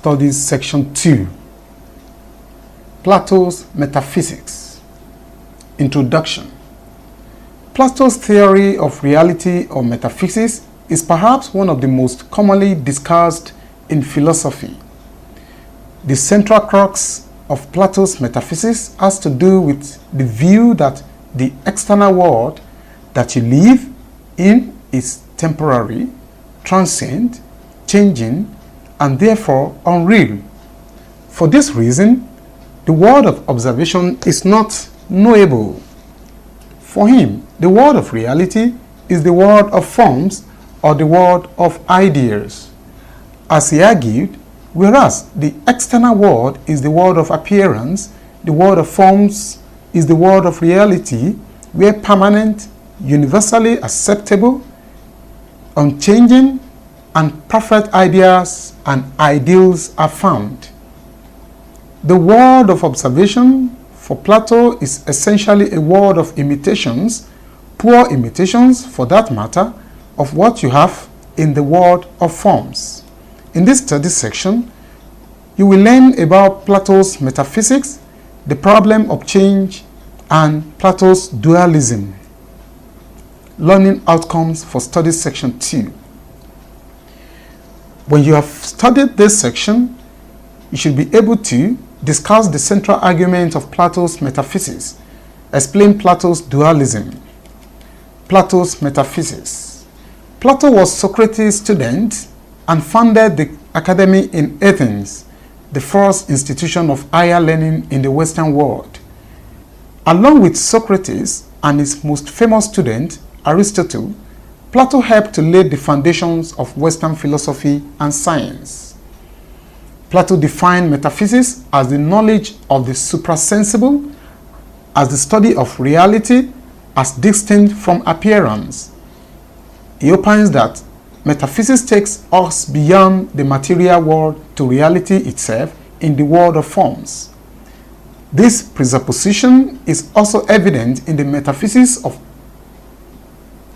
Studies Section 2. Plato's Metaphysics. Introduction. Plato's theory of reality or metaphysics is perhaps one of the most commonly discussed in philosophy. The central crux of Plato's metaphysics has to do with the view that the external world that you live in is temporary, transient, changing, and therefore unreal. For this reason, the world of observation is not knowable. For him, the world of reality is the world of forms or the world of ideas. As he argued, whereas the external world is the world of appearance, the world of forms is the world of reality, where permanent, universally acceptable, unchanging, and perfect ideas and ideals are found. The world of observation for Plato is essentially a world of imitations, poor imitations for that matter, of what you have in the world of forms. In this study section, you will learn about Plato's metaphysics, the problem of change, and Plato's dualism. Learning outcomes for study section 2. When you have studied this section, you should be able to discuss the central argument of Plato's metaphysics, explain Plato's dualism. Plato's metaphysics. Plato was Socrates' student and founded the academy in Athens, the first institution of higher learning in the Western world. Along with Socrates and his most famous student, Aristotle, Plato helped to lay the foundations of Western philosophy and science. Plato defined metaphysics as the knowledge of the suprasensible, as the study of reality as distinct from appearance. He opines that metaphysics takes us beyond the material world to reality itself in the world of forms. This presupposition is also evident in the metaphysics of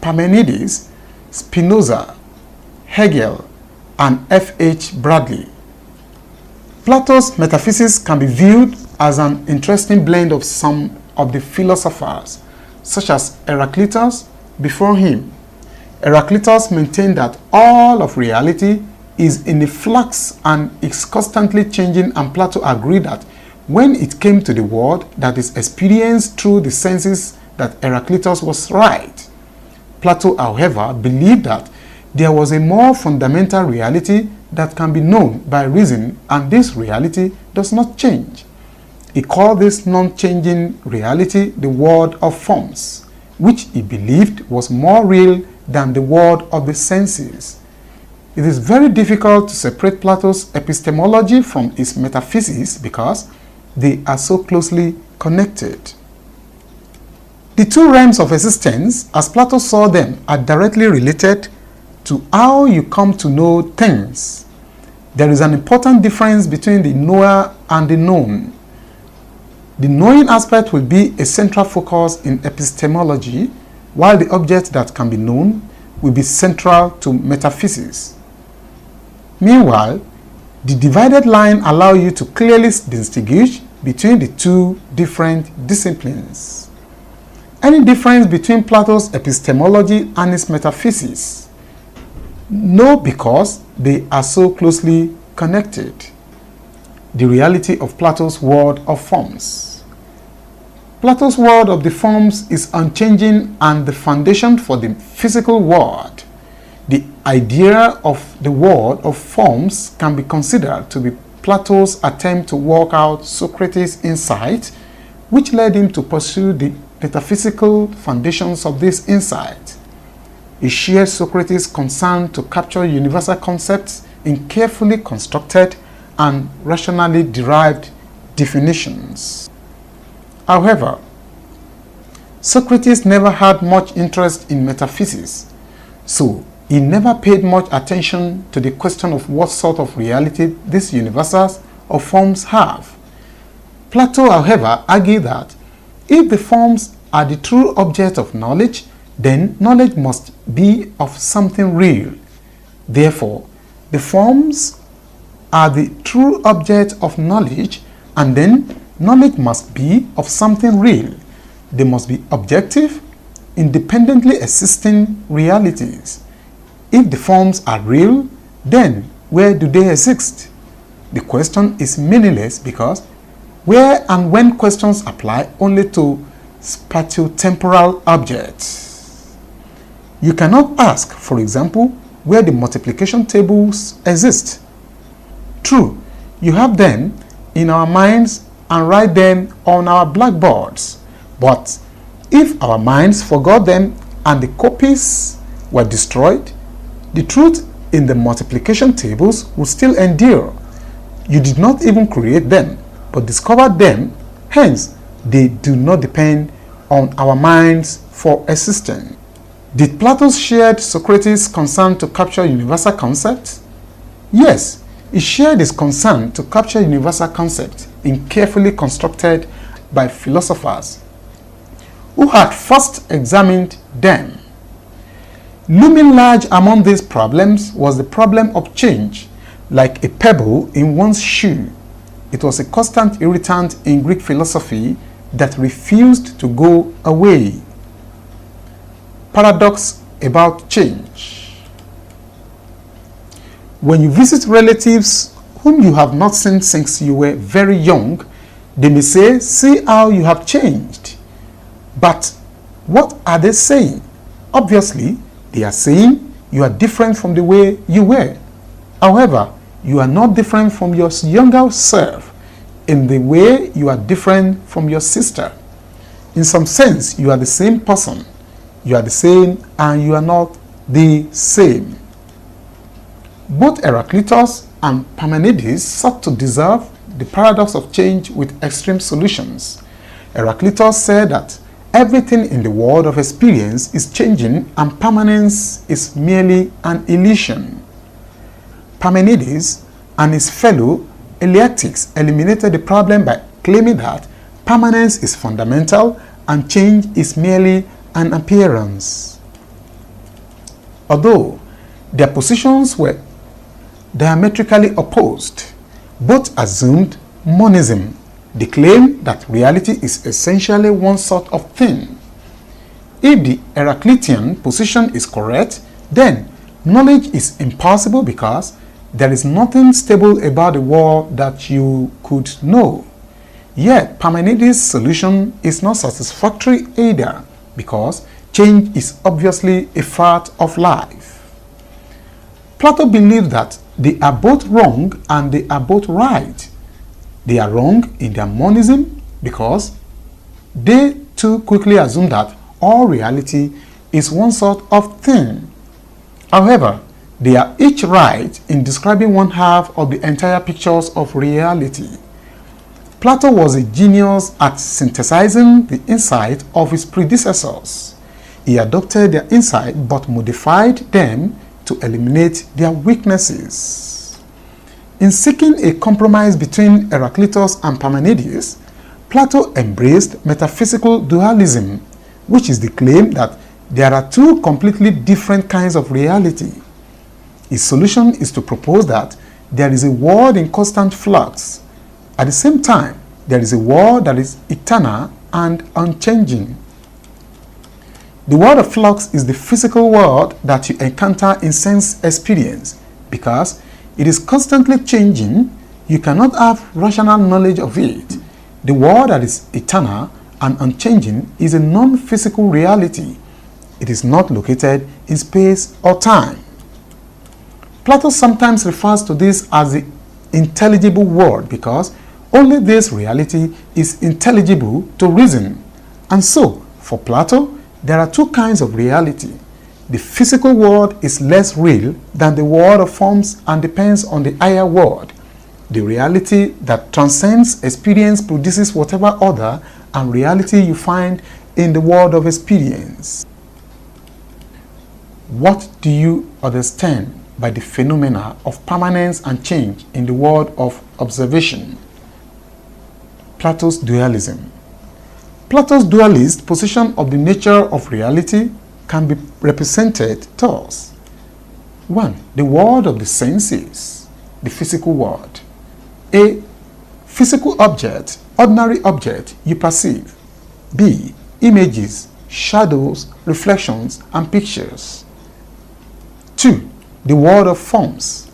Parmenides, Spinoza, Hegel, and F.H. Bradley. Plato's metaphysics can be viewed as an interesting blend of some of the philosophers, such as Heraclitus before him. Heraclitus maintained that all of reality is in a flux and is constantly changing, and Plato agreed that when it came to the world that is experienced through the senses, that Heraclitus was right. Plato, however, believed that there was a more fundamental reality that can be known by reason, and this reality does not change. He called this non-changing reality the world of forms, which he believed was more real than the world of the senses. It is very difficult to separate Plato's epistemology from his metaphysics because they are so closely connected. The two realms of existence, as Plato saw them, are directly related to how you come to know things. There is an important difference between the knower and the known. The knowing aspect will be a central focus in epistemology, while the object that can be known will be central to metaphysics. Meanwhile, the divided line allows you to clearly distinguish between the two different disciplines. Any difference between Plato's epistemology and his metaphysics? No, because they are so closely connected. The reality of Plato's world of forms. Plato's world of the forms is unchanging and the foundation for the physical world. The idea of the world of forms can be considered to be Plato's attempt to work out Socrates' insight, which led him to pursue the metaphysical foundations of this insight. He shared Socrates' concern to capture universal concepts in carefully constructed and rationally derived definitions. However, Socrates never had much interest in metaphysics, so he never paid much attention to the question of what sort of reality these universals or forms have. Plato, however, argued that if the forms are the true object of knowledge, then knowledge must be of something real. Therefore, the forms are the true object of knowledge, and then knowledge must be of something real. They must be objective, independently existing realities. If the forms are real, then where do they exist? The question is meaningless because where and when questions apply only to spatiotemporal objects. You cannot ask, for example, where the multiplication tables exist. True, you have them in our minds and write them on our blackboards. But if our minds forgot them and the copies were destroyed, the truth in the multiplication tables would still endure. You did not even create them, but discovered them, hence they do not depend on our minds for existence. Did Plato share Socrates' concern to capture universal concepts? Yes, he shared his concern to capture universal concepts in carefully constructed by philosophers who had first examined them. Looming large among these problems was the problem of change, like a pebble in one's shoe. It was a constant irritant in Greek philosophy that refused to go away. Paradox about change. When you visit relatives whom you have not seen since you were very young, they may say, "See how you have changed." But what are they saying? Obviously, they are saying you are different from the way you were. However, you are not different from your younger self in the way you are different from your sister. In some sense, you are the same person. You are the same and you are not the same. Both Heraclitus and Parmenides sought to dissolve the paradox of change with extreme solutions. Heraclitus said that everything in the world of experience is changing and permanence is merely an illusion. Parmenides and his fellow Eleatics eliminated the problem by claiming that permanence is fundamental and change is merely an appearance. Although their positions were diametrically opposed, both assumed monism. They claim that reality is essentially one sort of thing. If the Heraclitean position is correct, then knowledge is impossible because there is nothing stable about the world that you could know. Yet Parmenides' solution is not satisfactory either because change is obviously a fact of life. Plato believed that they are both wrong and they are both right. They are wrong in their monism because they too quickly assume that all reality is one sort of thing. However, they are each right in describing one half of the entire pictures of reality. Plato was a genius at synthesizing the insight of his predecessors. He adopted their insight but modified them to eliminate their weaknesses. In seeking a compromise between Heraclitus and Parmenides, Plato embraced metaphysical dualism, which is the claim that there are two completely different kinds of reality. His solution is to propose that there is a world in constant flux. At the same time, there is a world that is eternal and unchanging. The world of flux is the physical world that you encounter in sense experience. Because it is constantly changing, you cannot have rational knowledge of it. The world that is eternal and unchanging is a non-physical reality. It is not located in space or time. Plato sometimes refers to this as the intelligible world because only this reality is intelligible to reason. And so, for Plato, there are two kinds of reality. The physical world is less real than the world of forms and depends on the higher world. The reality that transcends experience produces whatever other and reality you find in the world of experience. What do you understand by the phenomena of permanence and change in the world of observation? Plato's dualism. Plato's dualist position of the nature of reality can be represented thus. 1. The world of the senses. the physical world. A. Physical object, ordinary object you perceive. B. Images, shadows, reflections, and pictures. 2. The world of forms.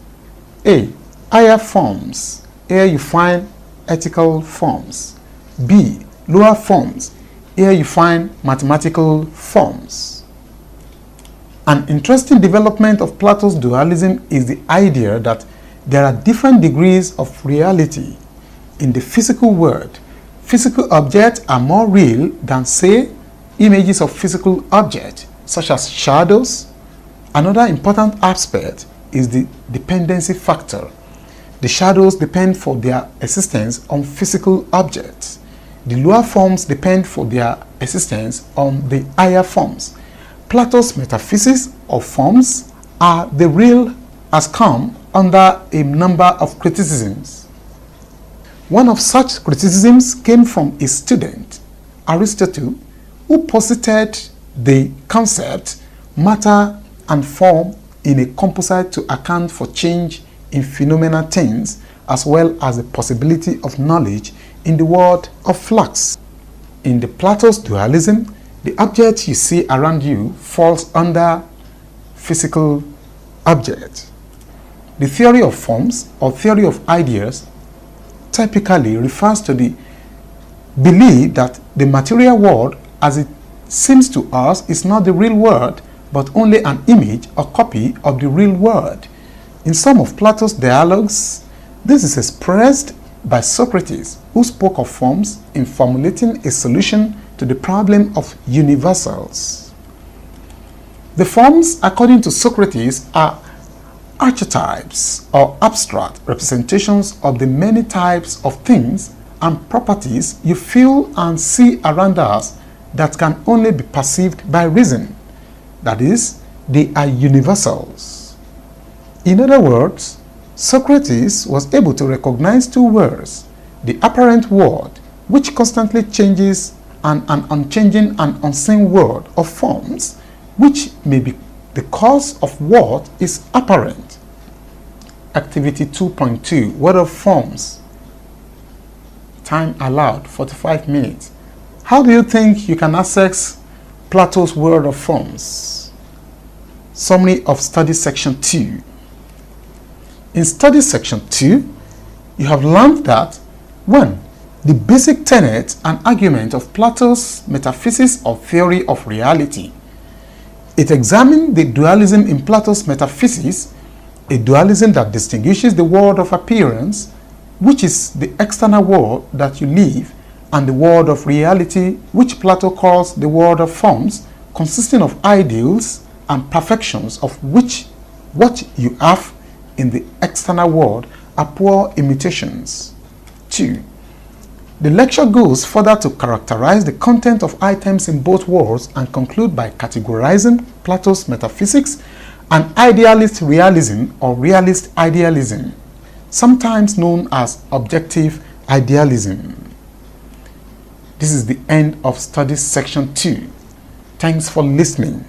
A. Higher forms. Here you find ethical forms. B. Lower forms. Here you find mathematical forms. An interesting development of Plato's dualism is the idea that there are different degrees of reality. In the physical world, physical objects are more real than, say, images of physical objects, such as shadows. Another important aspect is the dependency factor. The shadows depend for their existence on physical objects. The lower forms depend for their existence on the higher forms. Plato's metaphysics of forms are the real has come under a number of criticisms. One of such criticisms came from his student, Aristotle, who posited the concept matter and form in a composite to account for change in phenomena things, as well as the possibility of knowledge in the world of flux. In the Plato's dualism, the object you see around you falls under physical object. The theory of forms or theory of ideas typically refers to the belief that the material world as it seems to us is not the real world, but only an image or copy of the real world. In some of Plato's dialogues, this is expressed by Socrates, who spoke of forms in formulating a solution to the problem of universals. The forms, according to Socrates, are archetypes or abstract representations of the many types of things and properties you feel and see around us that can only be perceived by reason. That is, they are universals. In other words, Socrates was able to recognize two worlds, the apparent world, which constantly changes, and an unchanging and unseen world of forms, which may be the cause of what is apparent. Activity 2.2, World of Forms. Time allowed, 45 minutes. How do you think you can access Plato's world of forms? Summary of Study Section 2. In Study Section 2, you have learned that 1. The basic tenet and argument of Plato's metaphysics or theory of reality. It examined the dualism in Plato's metaphysics, a dualism that distinguishes the world of appearance, which is the external world that you live, and the world of reality, which Plato calls the world of forms, consisting of ideals and perfections, of which what you have in the external world are poor imitations. 2. The lecture goes further to characterize the content of items in both worlds and conclude by categorizing Plato's metaphysics and idealist realism or realist idealism, sometimes known as objective idealism. This is the end of Studies Section 2. Thanks for listening.